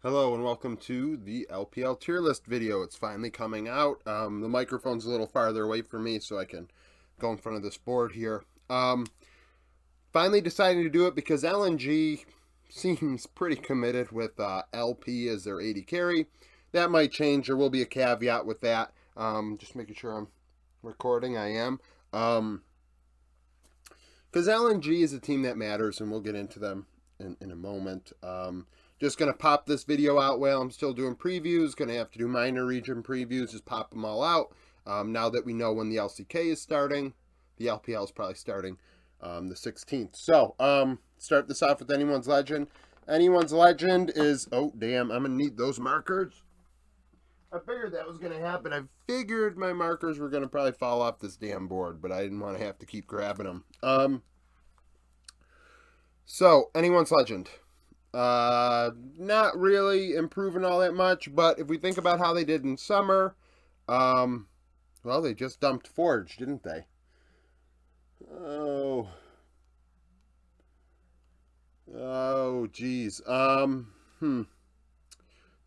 Hello and welcome to the LPL tier list video. It's finally coming out. The microphone's a little farther away from me so I can go in front of this board here. Finally deciding to do it because LNG seems pretty committed with LP as their AD carry. That might change. There will be a caveat with that. Just making sure I'm recording. I am. Because LNG is a team that matters, and we'll get into them in a moment. Just going to pop this video out while I'm still doing previews. Going to have to do minor region previews. Just pop them all out. Now that we know when the LCK is starting. The LPL is probably starting the 16th. So, start this off with Anyone's Legend. Anyone's Legend is... Oh, damn. I'm going to need those markers. I figured that was going to happen. I figured my markers were going to probably fall off this damn board, but I didn't want to have to keep grabbing them. So, Anyone's Legend. Not really improving all that much, but if we think about how they did in summer, well, they just dumped Forge, didn't they? Oh, geez. It's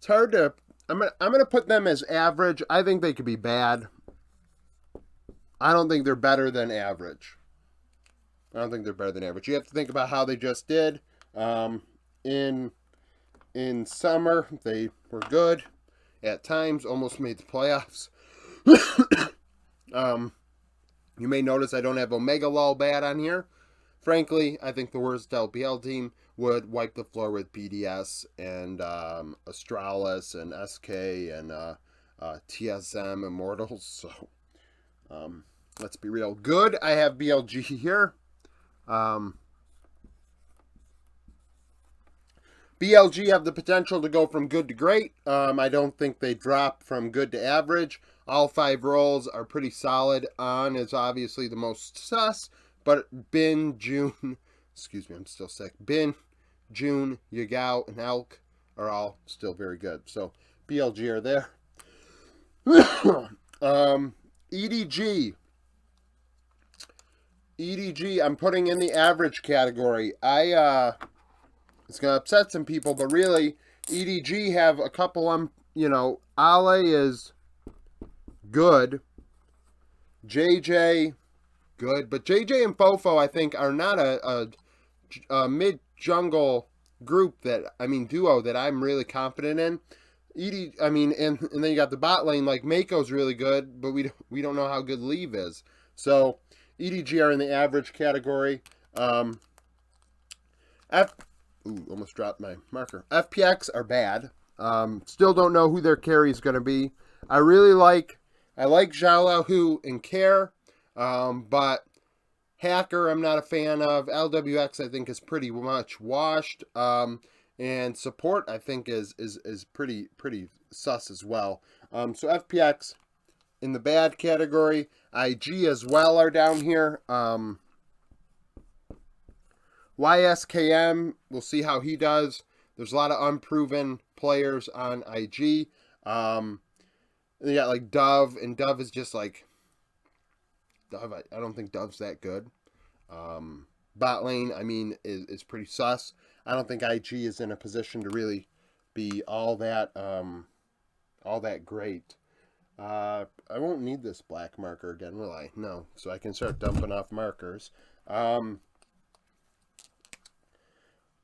hard to. I'm gonna put them as average. I think they could be bad. I don't think they're better than average. I don't think they're better than average. You have to think about how they just did. In summer, they were good. At times, almost made the playoffs. You may notice I don't have Omega Lol Bad on here. Frankly, I think the worst LPL team would wipe the floor with BDS and Astralis and SK and TSM Immortals. So, let's be real. Good, I have BLG here. BLG have the potential to go from good to great. I don't think they drop from good to average. All 5 roles are pretty solid. On is obviously the most sus, but Bin, June, excuse me, I'm still sick. Bin, June, Yagao, and Elk are all still very good. So BLG are there. EDG. EDG, I'm putting in the average category. It's going to upset some people, but really, EDG have a couple, Ale is good. JJ, good. But JJ and Fofo, I think, are not a mid-jungle group duo that I'm really confident in. And then you got the bot lane, like Mako's really good, but we don't know how good Leave is. So, EDG are in the average category. Almost dropped my marker. FPX are bad. Still don't know who their carry is going to be. I like Zhao Hu and Care, but Hacker I'm not a fan of. LWX I think is pretty much washed, and Support I think is pretty sus as well. So FPX in the bad category. IG as well are down here. YSKM, we'll see how he does. There's a lot of unproven players on IG. You got like Dove, and Dove is just like Dove. I don't think Dove's that good. Bot lane, is pretty sus. I don't think IG is in a position to really be all that great. I won't need this black marker again, will I? No. So I can start dumping off markers.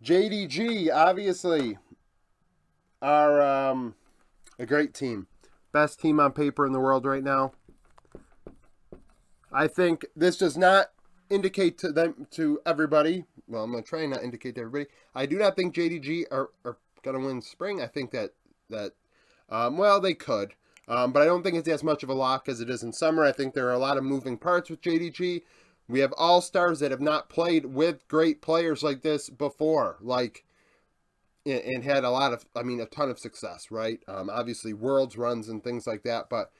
JDG, obviously, are a great team. Best team on paper in the world right now. I think this does not indicate to everybody. Well, I'm going to try and not indicate to everybody. I do not think JDG are going to win spring. I think that they could. But I don't think it's as much of a lock as it is in summer. I think there are a lot of moving parts with JDG. We have all-stars that have not played with great players like this before, and had a ton of success, right? Obviously, Worlds runs and things like that, but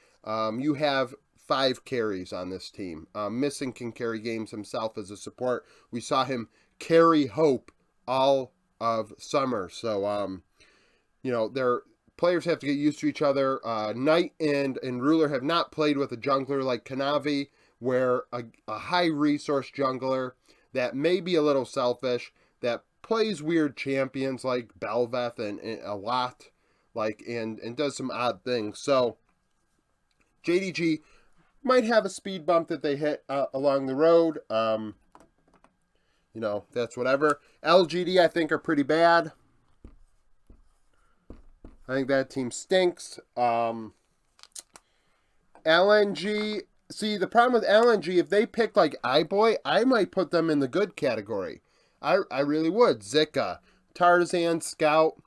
you have 5 carries on this team. Missing can carry games himself as a support. We saw him carry Hope all of summer, so, their players have to get used to each other. Knight and Ruler have not played with a jungler like Kanavi, where a high resource jungler that may be a little selfish, that plays weird champions like Belveth and a lot, like and does some odd things. So JDG might have a speed bump that they hit along the road. That's whatever. LGD I think are pretty bad. I think that team stinks. LNG. See, the problem with LNG, if they pick like iBoy, I might put them in the good category. I really would. Zika, Tarzan, Scout.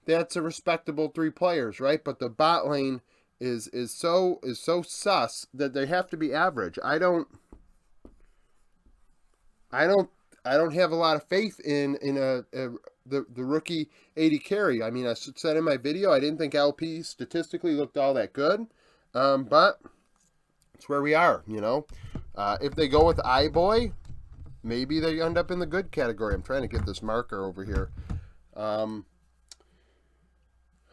That's a respectable 3 players, right? But the bot lane is so sus that they have to be average. I don't have a lot of faith in the rookie 80 carry. I mean, I said in my video, I didn't think LP statistically looked all that good, but it's where we are, If they go with iBoy, maybe they end up in the good category. I'm trying to get this marker over here.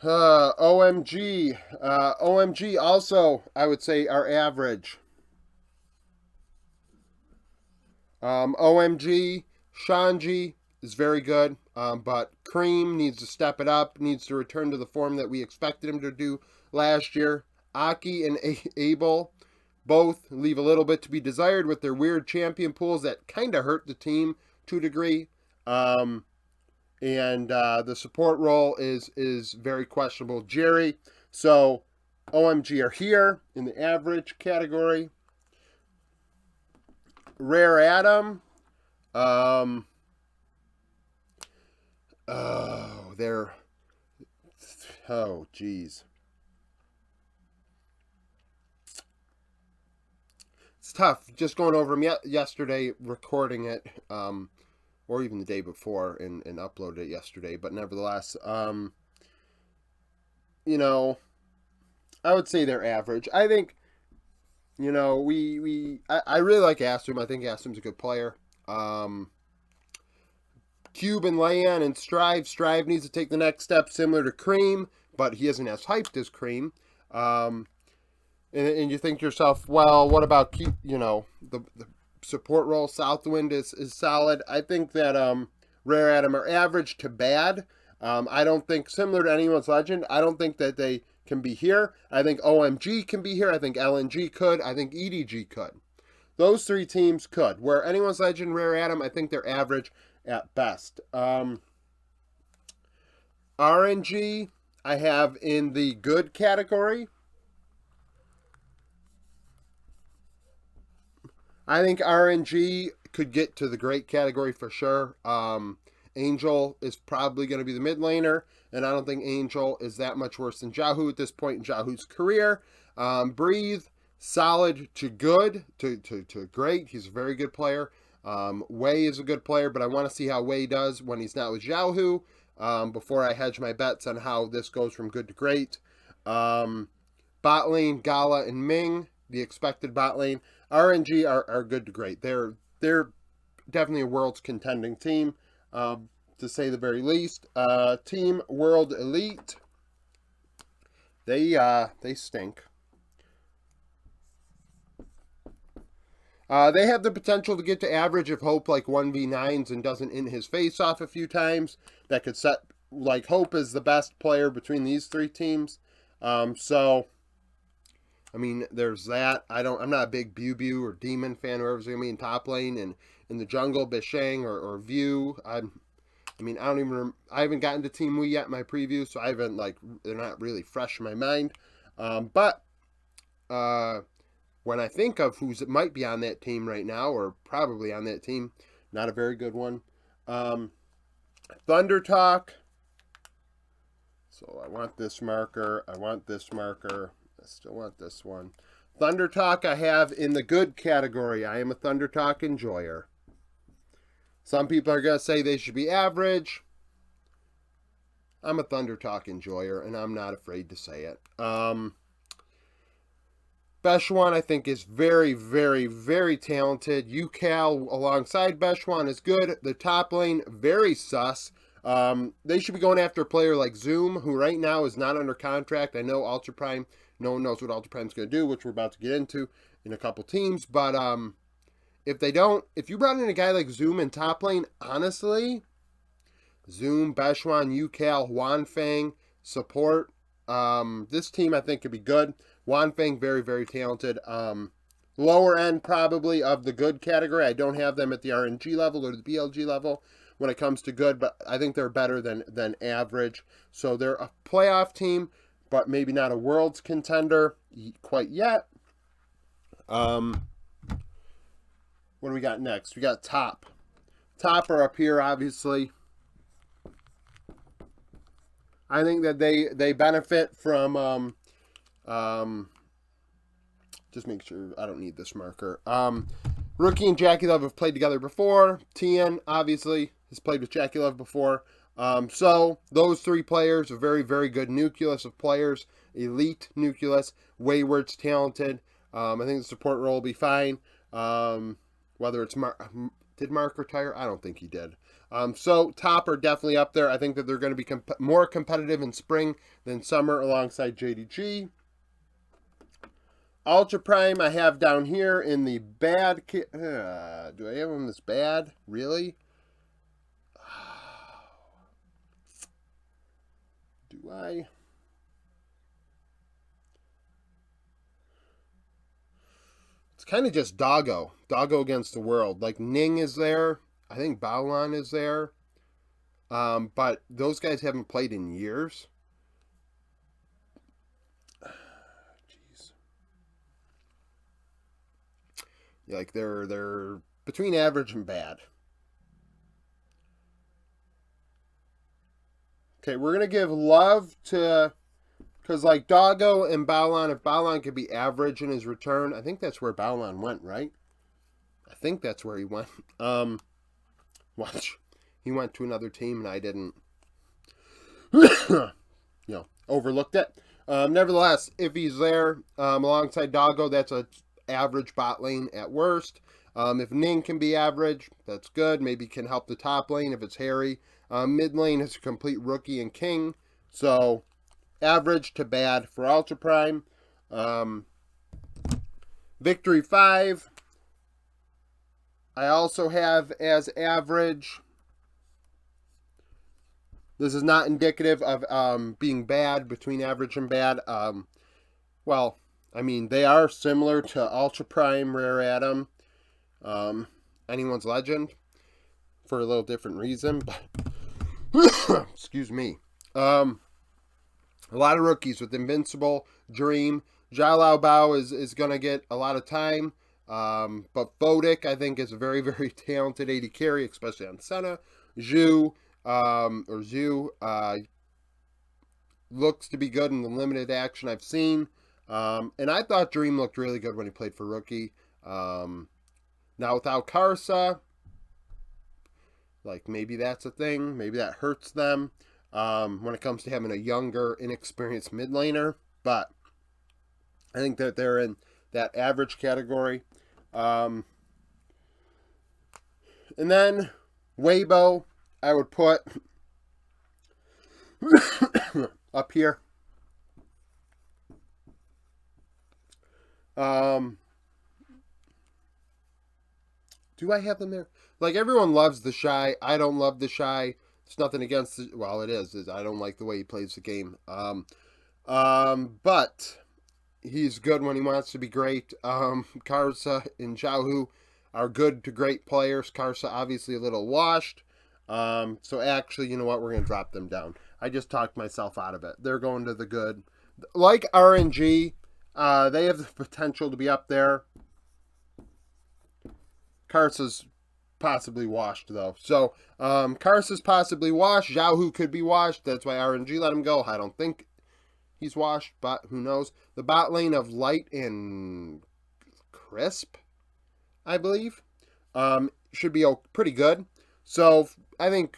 OMG. OMG also, I would say, are average. OMG, Shanji is very good, but Cream needs to step it up, needs to return to the form that we expected him to do last year. Aki and Abel both leave a little bit to be desired with their weird champion pools that kind of hurt the team to a degree. And the support role is very questionable. Jerry, so OMG are here in the average category. Rare Adam, geez. It's tough just going over them yesterday, recording it, or even the day before and uploaded it yesterday. But nevertheless, I would say they're average. I think, I really like Astum. I think Astum's a good player. Cube and Leon and Strive. Strive needs to take the next step similar to Cream, but he isn't as hyped as Cream. And you think to yourself, well, what about the support role? Southwind is solid. I think that Rare Adam are average to bad. I don't think, similar to Anyone's Legend, I don't think that they can be here. I think OMG can be here. I think LNG could. I think EDG could. Those 3 teams could. Where Anyone's Legend, Rare Adam, I think they're average at best. RNG, I have in the good category. I think RNG could get to the great category for sure. Angel is probably going to be the mid laner, and I don't think Angel is that much worse than Jahu at this point in Jahu's career. Breathe, solid to good to great. He's a very good player. Wei is a good player, but I want to see how Wei does when he's not with Jahu before I hedge my bets on how this goes from good to great. Bot lane, Gala and Ming, the expected bot lane. RNG are good to great. They're definitely a world's contending team, to say the very least. Team World Elite, they stink. They have the potential to get to average if Hope like 1v9s and doesn't in his face off a few times. That could set, like, Hope is the best player between these 3 teams. So I mean, there's that. I'm not a big Bew or Demon fan, whoever's going to be in top lane and in the jungle, Bishang or View. I haven't gotten to Team Wii yet in my preview, so they're not really fresh in my mind. But when I think of who might be on that team right now, or probably on that team, not a very good one. Thunder Talk. So I want this marker. I want this marker. I still want this one. Thunder Talk I have in the good category. I am a Thunder Talk enjoyer. Some people are going to say they should be average. I'm a Thunder Talk enjoyer, and I'm not afraid to say it. Beshwan, I think, is very, very, very talented. UCal alongside Beshwan is good. The top lane, very sus. They should be going after a player like Zoom, who right now is not under contract. I know Ultra Prime, no one knows what Ultra Prime's going to do, which we're about to get into in a couple teams. But if you brought in a guy like Zoom in top lane, honestly, Zoom, Bechuan, Yucal, Wanfeng, support. This team I think could be good. Wanfeng, very, very talented. Lower end probably of the good category. I don't have them at the RNG level or the BLG level when it comes to good, but I think they're better than average. So they're a playoff team, but maybe not a world's contender quite yet. What do we got next? We got Top. Top are up here, obviously. I think that they benefit from just make sure I don't need this marker. Rookie and Jackie Love have played together before. Tien obviously has played with Jackie Love before. So those three players, a very, very good nucleus of players, elite nucleus. Wayward's talented. I think the support role will be fine. Whether it's did Mark retire? I don't think he did. So Top are definitely up there. I think that they're going to be more competitive in spring than summer alongside JDG. Ultra Prime I have down here in the bad. Do I have them this bad? Really? Do I? It's kind of just Doggo. Doggo against the world. Like Ning is there. I think Baolan is there. But those guys haven't played in years. Jeez. Like they're between average and bad. Okay, we're gonna give love to, because like Doggo and Baolan, if Baolan could be average in his return, I think that's where Baolan went, right? I think that's where he went. Watch, he went to another team and I didn't, overlooked it. Nevertheless, if he's there alongside Doggo, that's a average bot lane at worst. If Ning can be average, that's good. Maybe can help the top lane if it's Harry. Mid lane is a complete rookie and king. So, average to bad for Ultra Prime. Victory 5. I also have as average. This is not indicative of being bad, between average and bad. Well, I mean, they are similar to Ultra Prime, Rare Atom, Anyone's Legend, for a little different reason. But excuse me. A lot of rookies with Invincible, Dream. Zhao Lao Bao is going to get a lot of time. But Fodic, I think, is a very, very talented AD carry, especially on Senna. Zhu, looks to be good in the limited action I've seen. And I thought Dream looked really good when he played for Rookie. Now without Karsa, like maybe that's a thing. Maybe that hurts them when it comes to having a younger, inexperienced mid laner. But I think that they're in that average category. And then Weibo, I would put up here. Do I have them there? Like, everyone loves the Shy. I don't love the Shy. It's nothing against the, well, it is. I don't like the way he plays the game. But he's good when he wants to be great. Karsa and Xiaohu are good to great players. Karsa obviously a little washed. So actually, you know what? We're going to drop them down. I just talked myself out of it. They're going to the good. Like RNG, they have the potential to be up there. Karsa's possibly washed, though. So, Karsa's possibly washed. Xiaohu could be washed. That's why RNG let him go. I don't think he's washed, but who knows. The bot lane of Light and Crisp, I believe, should be pretty good. So, I think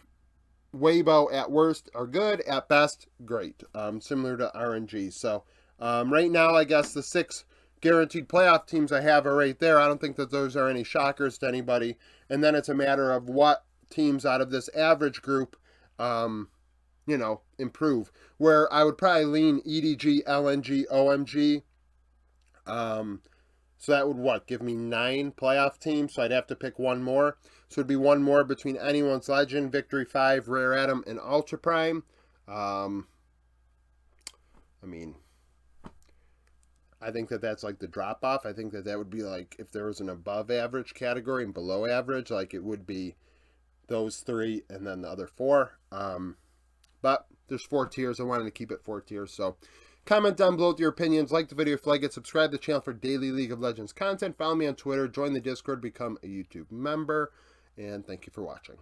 Weibo at worst are good. At best, great. Similar to RNG. So, right now, I guess the 6 guaranteed playoff teams I have are right there. I don't think that those are any shockers to anybody. And then it's a matter of what teams out of this average group, improve. Where I would probably lean EDG, LNG, OMG, So that would what? Give me 9 playoff teams. So I'd have to pick one more. So it'd be one more between Anyone's Legend, Victory 5, Rare Atom, and Ultra Prime. I mean, I think that that's like the drop off. I think that that would be like if there was an above average category and below average, like it would be those 3 and then the other 4. But there's 4 tiers. I wanted to keep it 4 tiers. So comment down below with your opinions. Like the video if you like it. Subscribe to the channel for daily League of Legends content. Follow me on Twitter. Join the Discord. Become a YouTube member. And thank you for watching.